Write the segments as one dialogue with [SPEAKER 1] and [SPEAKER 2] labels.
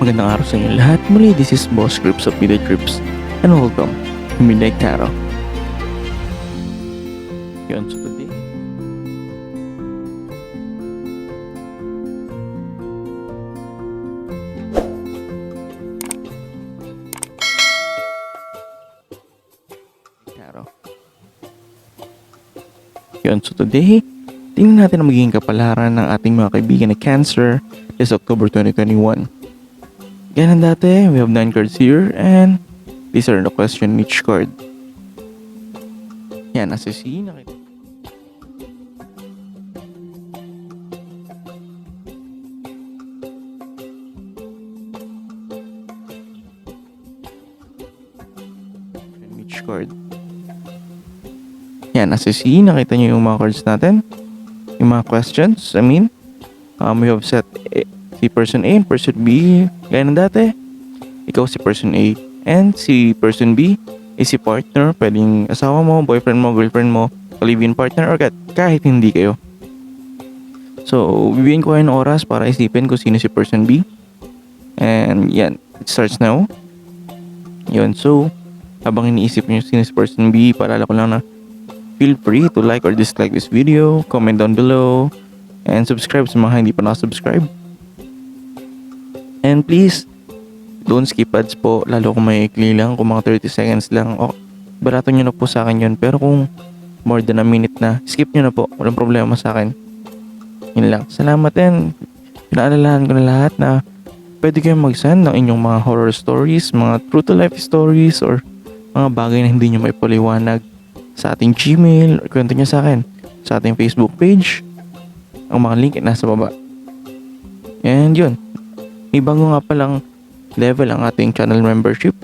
[SPEAKER 1] Magandang araw sa inyo lahat. Muli, this is Boss Grips of Midnight Trips and welcome to Midnight Tarot. Yun, so today Tarot. Yun, so today tingnan natin ang magiging kapalaran ng ating mga kaibigan na Cancer this October 2021. Ganun dati, we have 9 cards here and these are the question in each card. Yan, as you see, nakita. In each card. Yan, as you see, nakita nyo yung mga cards natin. Yung mga questions, I mean. We have set si person A and person B. Gaya ng dati, ikaw si person A and si person B is si partner. Pwedeng asawa mo, boyfriend mo, girlfriend mo, live-in partner, or kahit hindi kayo. So, bibigyan ko kayo ng oras para isipin kung sino si person B. And yan, it starts now. Yun, so habang iniisip nyo sino si person B, paalala ko lang na feel free to like or dislike this video, comment down below, and subscribe sa mga hindi pa nakasubscribe. And please, don't skip ads po, lalo kung may ikli lang, kung mga 30 seconds lang. O, barato nyo na po sa akin yun. Pero kung more than a minute na, skip nyo na po. Walang problema sa akin. Yun lang. Salamat din. Pinaalalahan ko na lahat na pwede kayong mag-send ng inyong mga horror stories, mga true to life stories, or mga bagay na hindi nyo maipaliwanag sa ating Gmail, or kwento nyo sa akin sa ating Facebook page. Ang mga link ay nasa baba. And yun, may bago nga palang level ang ating channel membership.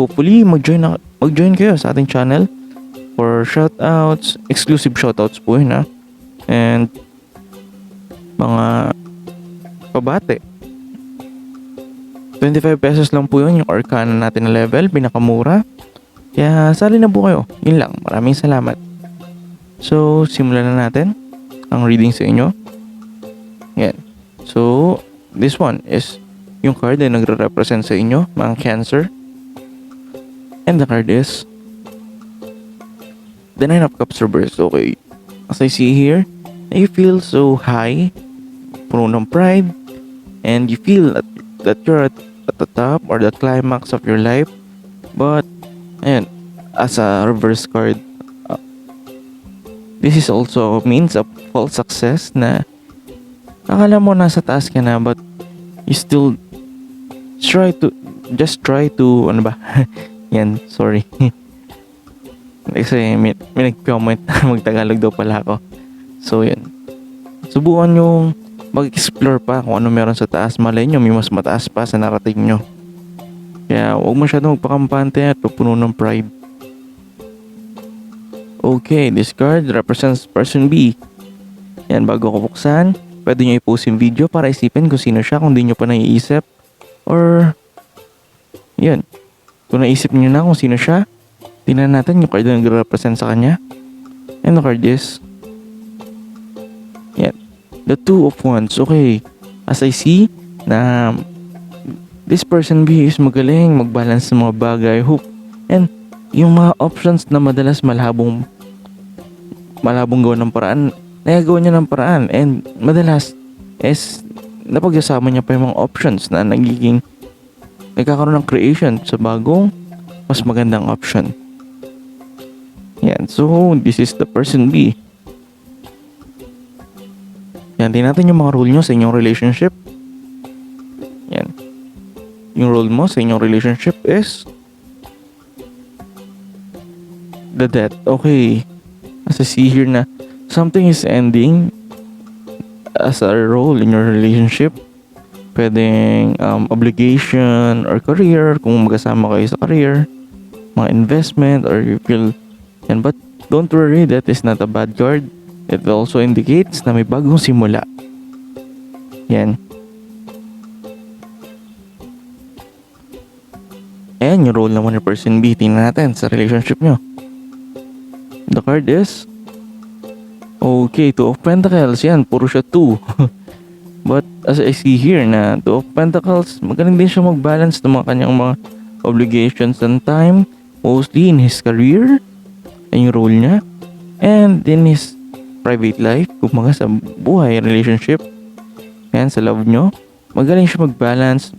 [SPEAKER 1] Hopefully, mag-join kayo sa ating channel for shoutouts, exclusive shoutouts po yun ha. And mga pabate. 25 pesos lang po yun yung Arcana natin na level, pinakamura. Kaya sali na po kayo. Yun lang, maraming salamat. So, simulan na natin ang reading sa inyo. Yan. So, this one is yung card na nagre-represent sa inyo, mga Cancer. And the card is the 9 of Cups reversed. Okay. As I see here, you feel so high, puno ng pride, and you feel that you're at the top or the climax of your life. But, ayan, as a reverse card, this is also means of false success na akala mo nasa taas ka na but you still try to ano ba yan, sorry kasi may nag-comment mag-Tagalog daw pala ako. So yan, subukan yung mag-explore pa kung ano meron sa taas. Malay nyo may mas mataas pa sa narating nyo, kaya huwag masyadong magpakampante at puno ng pride. Okay, this card represents person B. Yan, bago ko buksan, pwede nyo i-post yung video para isipin kung sino siya kung di nyo pa naiisip. Or, yan, kung naisip nyo na kung sino siya, tingnan natin yung card na nag-represent sa kanya. And the card is, yan, the 2 of Wands. Okay, as I see, na this person B is magaling mag-balance ng mga bagay, hope, and yung mga options na madalas malabong gawa ng paraan, nagagawa niya ng paraan, and madalas is napagsasama niya pa yung mga options na nagkakaroon ng creation sa bagong mas magandang option. Yan, so this is the person B. Yan, tingnan natin yung mga rule nyo sa inyong relationship. Yan, yung role mo sa inyong relationship is the death. Okay, as I see here na something is ending as a role in your relationship. Pwedeng obligation or career, kung magkasama kayo sa career, mga investment, or you feel yan. But don't worry, that is not a bad card. It also indicates na may bagong simula. Yan. And yung role naman ni person B, tingnan natin sa relationship nyo. The card is okay, 2 of Pentacles. Yan, puro siya 2. But as I see here na Two of Pentacles, magaling din siya mag-balance ng mga kanyang mga obligations and time, mostly in his career, yung role niya, and in his private life, kumbaga sa buhay, relationship, and sa love nyo. Magaling siya mag-balance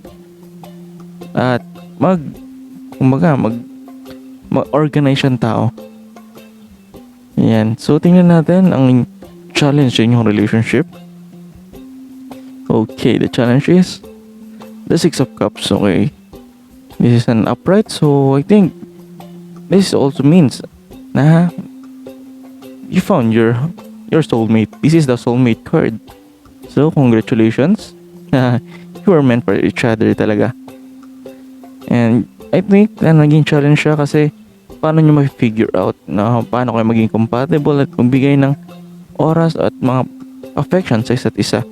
[SPEAKER 1] at kumbaga, mag-organize siyang tao. Yan. So, tingnan natin ang challenge sa inyong relationship. Okay, the challenge is the Six of Cups. Okay. This is an upright, so I think this also means na you found your soulmate. This is the soulmate card. So, congratulations. You are meant for each other talaga. And I think na naging challenge siya kasi paano nyo ma-figure out na paano kayo maging compatible at magbigay ng oras at mga affection sa isa't isa.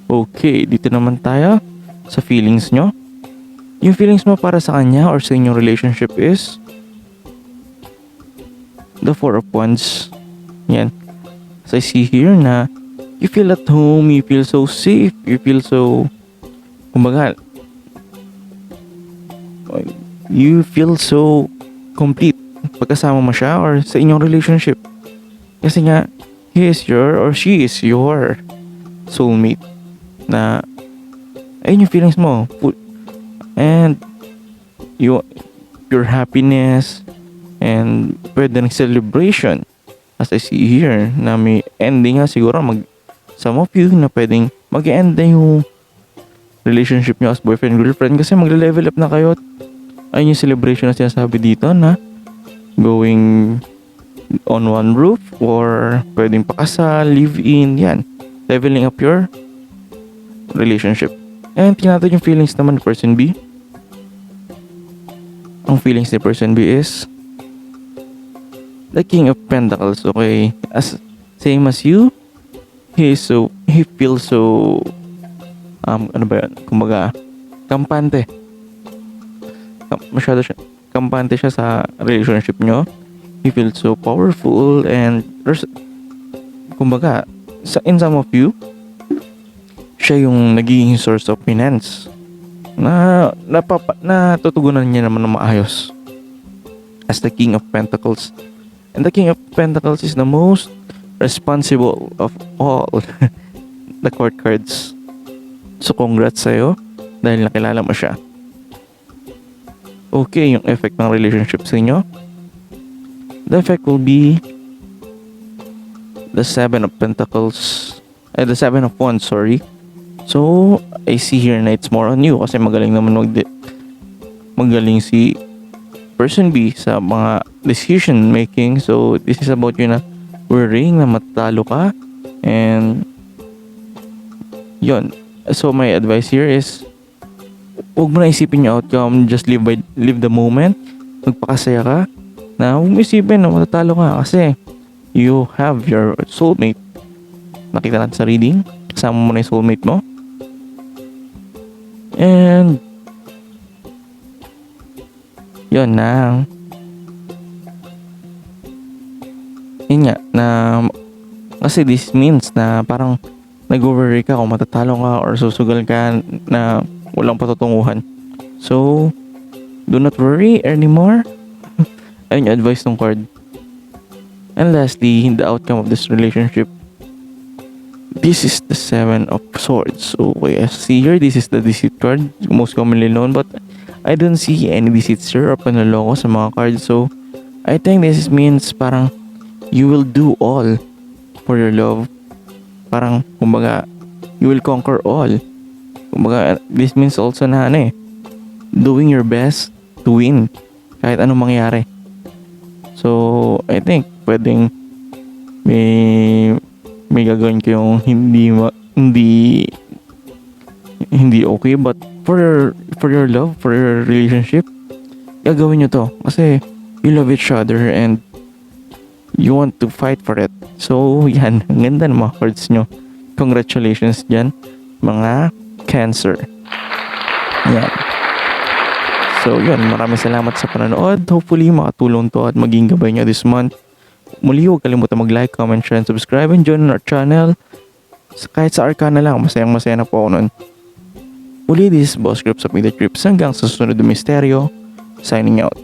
[SPEAKER 1] Okay, dito naman tayo sa feelings nyo. Yung feelings mo para sa kanya or sa inyong relationship is the Four of Wands. Yan. As I see here na you feel at home, you feel so safe, you feel so, kumbaga, you feel so complete pagkasama mo siya or sa inyong relationship. Kasi nga, he is your or she is your soulmate. Na, ayun yung feelings mo. And, your happiness, and pwede ng celebration. As I see here, na may ending nga siguro some of you na pwedeng mag-end na yung relationship nyo as boyfriend-girlfriend kasi magle-level up na kayo. Ayun yung celebration na sinasabi dito na going on one roof or pwedeng pakasal, live-in, yan. Leveling up your relationship. And tingnan natin yung feelings naman ni person B. Ang feelings ni person B is the King of Pentacles. Okay, as same as you, he feels so ano ba yun? Kumbaga, kampante. Masyado siya kampante siya sa relationship nyo. He feels so powerful and kumbaga, in some of you, siya yung nagiging source of finance na tutugunan niya naman ng maayos as the King of Pentacles. And the King of Pentacles is the most responsible of all the court cards. So congrats sa'yo dahil nakilala mo siya. Okay, yung effect ng relationship sa inyo. The effect will be the Seven of Pentacles, the Seven of Wands, sorry. So, I see here na it's more on you kasi magaling naman magaling si person B sa mga decision making. So, this is about you na worrying na matalo ka. And, yun. So, my advice here is huwag mo na isipin yung outcome. Just live the moment. Magpakasaya ka na huwag mo isipin na matatalo ka kasi you have your soulmate. Nakita natin sa reading. Kasama mo na yung soulmate mo. And yun na. Yun nga na kasi this means na parang nag-worry ka kung matatalo ka or susugal ka na walang patutunguhan. So, do not worry anymore. Ayun yung advice ng card. And lastly, the outcome of this relationship. This is the Seven of Swords. Okay, as see here, this is the deceit card, most commonly known, but I don't see any deceit sir or panloloko sa mga cards. So, I think this means parang you will do all for your love. Parang, kumbaga, you will conquer all. Kumbaga, this means also na doing your best to win kahit anong mangyari. So, I think pwedeng may gagawin kayong hindi okay, but for your love, for your relationship, gagawin nyo to kasi you love each other and you want to fight for it. So, yan, ang ganda ng mga cards nyo. Congratulations dyan, mga Cancer. Yan. So, yun. Maraming salamat sa panonood. Hopefully, makatulong to at maging gabay nyo this month. Muli, huwag kalimutan mag-like, comment, share, and subscribe and join our channel. Kahit sa Arcana lang, masayang-masaya na po ako nun. Muli, this is Boss Group sa Pwede Trips. Hanggang sa susunod na misteryo. Signing out.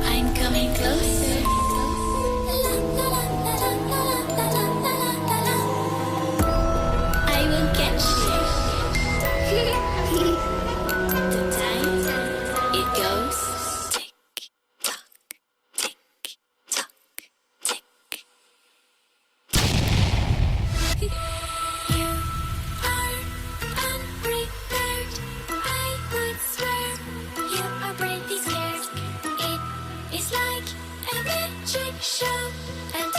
[SPEAKER 2] I'm coming closer. I will catch you. The time it goes tick tock, tick tock, tick. You are unprepared. I would swear you are pretty scared. It is like a magic show, and